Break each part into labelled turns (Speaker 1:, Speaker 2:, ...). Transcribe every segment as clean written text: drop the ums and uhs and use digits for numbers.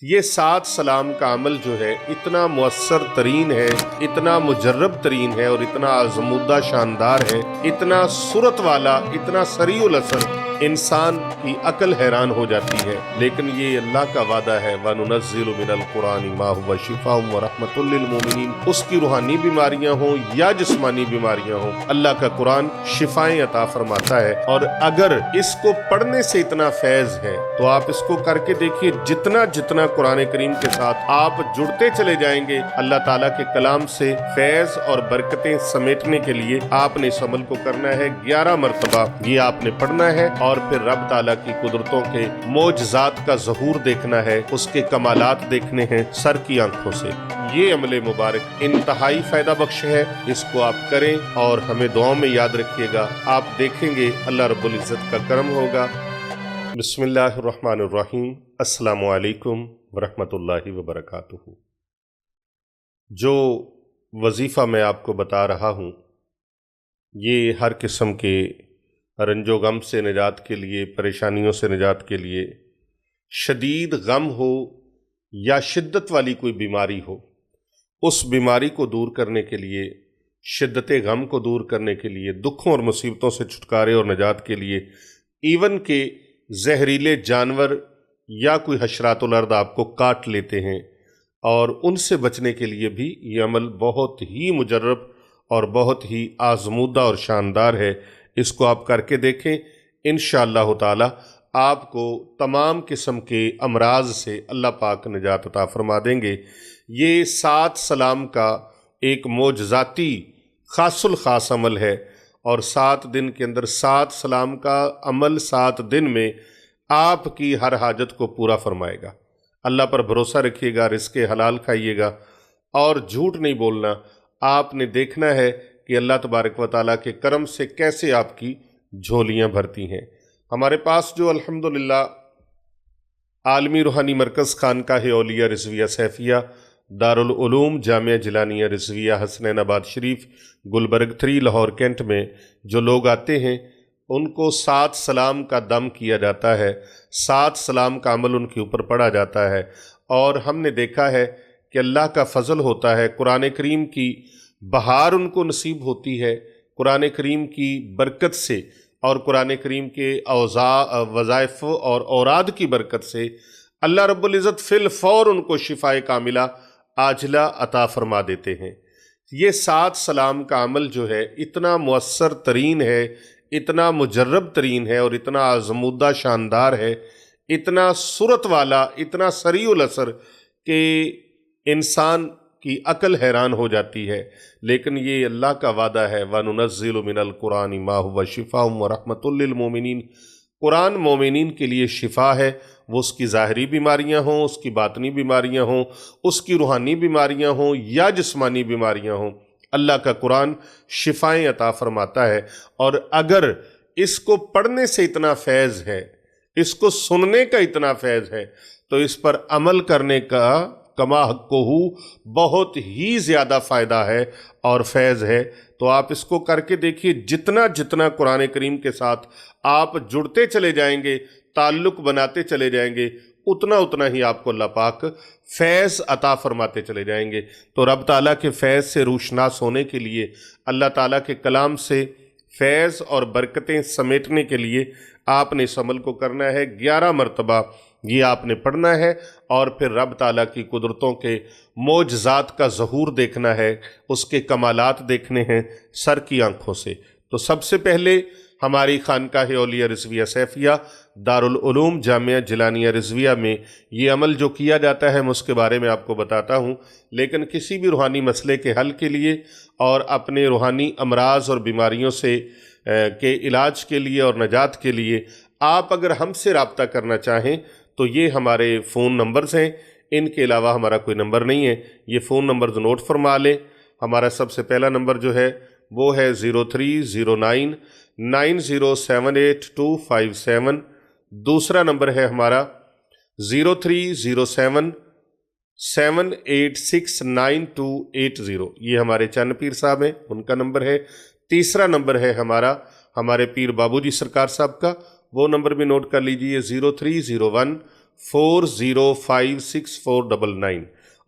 Speaker 1: یہ 7 سلام کا عمل جو ہے اتنا مؤثر ترین ہے، اتنا مجرب ترین ہے اور اتنا آزمودہ شاندار ہے، اتنا صورت والا، اتنا سریع الاثر، انسان کی عقل حیران ہو جاتی ہے۔ لیکن یہ اللہ کا وعدہ ہے وَنُنَزِّلُ مِنَ الْقُرْآنِ مَا هُوَ شِفَاءٌ وَرَحْمَةٌ لِّلْمُؤْمِنِينَ۔ اس کی روحانی بیماریاں ہوں یا جسمانی بیماریاں ہوں، اللہ کا قرآن شفائیں عطا فرماتا ہے۔ اور اگر اس کو پڑھنے سے اتنا فیض ہے تو آپ اس کو کر کے دیکھیے، جتنا قرآن کریم کے ساتھ آپ جڑتے چلے جائیں گے، اللہ تعالیٰ کے کلام سے فیض اور برکتیں سمیٹنے کے لیے آپ نے اس عمل کو کرنا ہے 11 مرتبہ، یہ آپ نے پڑھنا ہے اور پھر رب تعالیٰ کی قدرتوں کے معجزات کا ظہور دیکھنا ہے، اس کے کمالات دیکھنے ہیں سر کی آنکھوں سے۔ یہ عمل مبارک انتہائی فائدہ بخش ہے، اس کو آپ کریں اور ہمیں دعاؤں میں یاد رکھیے گا، آپ دیکھیں گے اللہ رب العزت کا کرم ہوگا۔ بسم اللہ الرحمن الرحیم۔ السلام علیکم ورحمۃ اللہ وبرکاتہ۔ جو وظیفہ میں آپ کو بتا رہا ہوں، یہ ہر قسم کے رنج و غم سے نجات کے لیے، پریشانیوں سے نجات کے لیے، شدید غم ہو یا شدت والی کوئی بیماری ہو، اس بیماری کو دور کرنے کے لیے، شدت غم کو دور کرنے کے لیے، دکھوں اور مصیبتوں سے چھٹکارے اور نجات کے لیے، ایون کہ زہریلے جانور یا کوئی حشرات الارض آپ کو کاٹ لیتے ہیں اور ان سے بچنے کے لیے بھی یہ عمل بہت ہی مجرب اور بہت ہی آزمودہ اور شاندار ہے۔ اس کو آپ کر کے دیکھیں، انشاءاللہ تعالی آپ کو تمام قسم کے امراض سے اللہ پاک نجات عطا فرما دیں گے۔ یہ 7 سلام کا ایک معجزاتی خاص الخاص عمل ہے اور 7 دن کے اندر 7 سلام کا عمل 7 دن میں آپ کی ہر حاجت کو پورا فرمائے گا۔ اللہ پر بھروسہ رکھیے گا، رزق حلال کھائیے گا اور جھوٹ نہیں بولنا۔ آپ نے دیکھنا ہے کہ اللہ تبارک و تعالیٰ کے کرم سے کیسے آپ کی جھولیاں بھرتی ہیں۔ ہمارے پاس جو الحمدللہ عالمی روحانی مرکز خانقاہ اولیاء رضویہ سیفیہ دارالعلوم جامعہ جلانیہ رضویہ حسنین آباد شریف گلبرگ 3 لاہور کینٹ میں جو لوگ آتے ہیں ان کو 7 سلام کا دم کیا جاتا ہے، 7 سلام کا عمل ان کے اوپر پڑھا جاتا ہے، اور ہم نے دیکھا ہے کہ اللہ کا فضل ہوتا ہے، قرآن کریم کی بہار ان کو نصیب ہوتی ہے، قرآن کریم کی برکت سے اور قرآن کریم کے وظائف اور اوراد کی برکت سے اللہ رب العزت فی الفور ان کو شفائے کاملہ عاجلہ عطا فرما دیتے ہیں۔ یہ 7 سلام کا عمل جو ہے اتنا مؤثر ترین ہے، اتنا مجرب ترین ہے اور اتنا آزمودہ شاندار ہے، اتنا صورت والا، اتنا سریع الاثر کہ انسان کی عقل حیران ہو جاتی ہے۔ لیکن یہ اللہ کا وعدہ ہے وَنُنَزِّلُ مِنَ الْقُرْآنِ مَا هُوَ شِفَاءٌ وَرَحْمَةٌ لِّلْمُؤْمِنِينَ۔ قرآن مومنین کے لیے شفا ہے، وہ اس کی ظاہری بیماریاں ہوں، اس کی باطنی بیماریاں ہوں، اس کی روحانی بیماریاں ہوں یا جسمانی بیماریاں ہوں، اللہ کا قرآن شفائیں عطا فرماتا ہے۔ اور اگر اس کو پڑھنے سے اتنا فیض ہے، اس کو سننے کا اتنا فیض ہے، تو اس پر عمل کرنے کا کما حقہ بہت ہی زیادہ فائدہ ہے اور فیض ہے۔ تو آپ اس کو کر کے دیکھیے، جتنا قرآن کریم کے ساتھ آپ جڑتے چلے جائیں گے، تعلق بناتے چلے جائیں گے، اتنا ہی آپ کو اللہ پاک فیض عطا فرماتے چلے جائیں گے۔ تو رب تعالیٰ کے فیض سے روشناس ہونے کے لیے، اللہ تعالیٰ کے کلام سے فیض اور برکتیں سمیٹنے کے لیے آپ نے اس عمل کو کرنا ہے 11 مرتبہ، یہ آپ نے پڑھنا ہے اور پھر رب تعالیٰ کی قدرتوں کے معجزات کا ظہور دیکھنا ہے، اس کے کمالات دیکھنے ہیں سر کی آنکھوں سے۔ تو سب سے پہلے ہماری خانقاہ اولیاء رضویہ سیفیہ دارالعلوم جامعہ جلانیہ رضویہ میں یہ عمل جو کیا جاتا ہے میں اس کے بارے میں آپ کو بتاتا ہوں، لیکن کسی بھی روحانی مسئلے کے حل کے لیے اور اپنے روحانی امراض اور بیماریوں سے کے علاج کے لیے اور نجات کے لیے آپ اگر ہم سے رابطہ کرنا چاہیں تو یہ ہمارے فون نمبرز ہیں، ان کے علاوہ ہمارا کوئی نمبر نہیں ہے، یہ فون نمبرز نوٹ فرما لیں۔ ہمارا سب سے پہلا نمبر جو ہے وہ ہے 0309 9078 دوسرا نمبر ہے ہمارا 0307 7869280، یہ ہمارے چند پیر صاحب ہیں، ان کا نمبر ہے۔ تیسرا نمبر ہے ہمارے پیر بابو جی سرکار صاحب کا، وہ نمبر بھی نوٹ کر لیجئے 0301 405649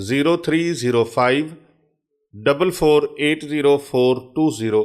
Speaker 1: 030544804020।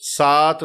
Speaker 1: 7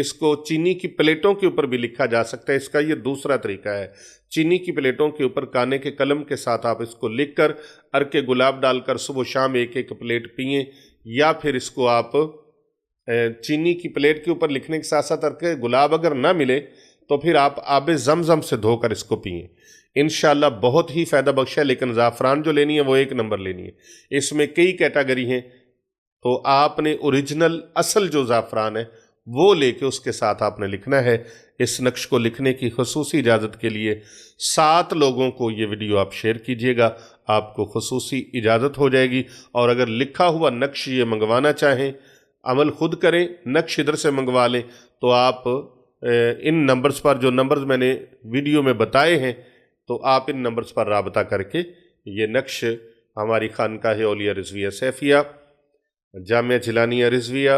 Speaker 1: اس کو چینی کی پلیٹوں کے اوپر بھی لکھا جا سکتا ہے۔ اس کا یہ دوسرا طریقہ ہے، چینی کی پلیٹوں کے اوپر کانے کے قلم کے ساتھ آپ اس کو لکھ کر عرق گلاب ڈال کر صبح و شام ایک ایک پلیٹ پئیں، یا پھر اس کو آپ چینی کی پلیٹ کے اوپر لکھنے کے ساتھ ساتھ عرق گلاب اگر نہ ملے تو پھر آپ آب زمزم سے دھو کر اس کو پئیں، انشاءاللہ بہت ہی فائدہ بخش ہے۔ لیکن زعفران جو لینی ہے وہ 1 نمبر لینی ہے، اس میں کئی کیٹاگری ہیں، تو آپ نے اوریجنل اصل جو زعفران ہے وہ لے کے اس کے ساتھ آپ نے لکھنا ہے۔ اس نقش کو لکھنے کی خصوصی اجازت کے لیے 7 لوگوں کو یہ ویڈیو آپ شیئر کیجئے گا، آپ کو خصوصی اجازت ہو جائے گی۔ اور اگر لکھا ہوا نقش یہ منگوانا چاہیں، عمل خود کریں، نقش ادھر سے منگوا لیں، تو آپ ان نمبرز پر، جو نمبرز میں نے ویڈیو میں بتائے ہیں، تو آپ ان نمبرز پر رابطہ کر کے یہ نقش ہماری خانقاہ اولیاء رضویہ سیفیہ، جامعہ جیلانیہ Rizviya,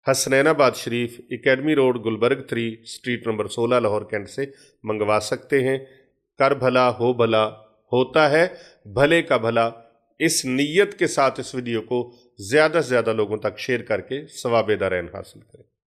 Speaker 1: Hasnain Abad Sharif, academy road, Gulberg 3، street number 16، Lahore cantt سے منگوا سکتے ہیں۔ کر بھلا ہو بھلا، ہوتا ہے بھلے کا بھلا، اس نیت کے ساتھ اس ویڈیو کو زیادہ سے زیادہ لوگوں تک شیئر کر کے ثواب دارین حاصل کریں۔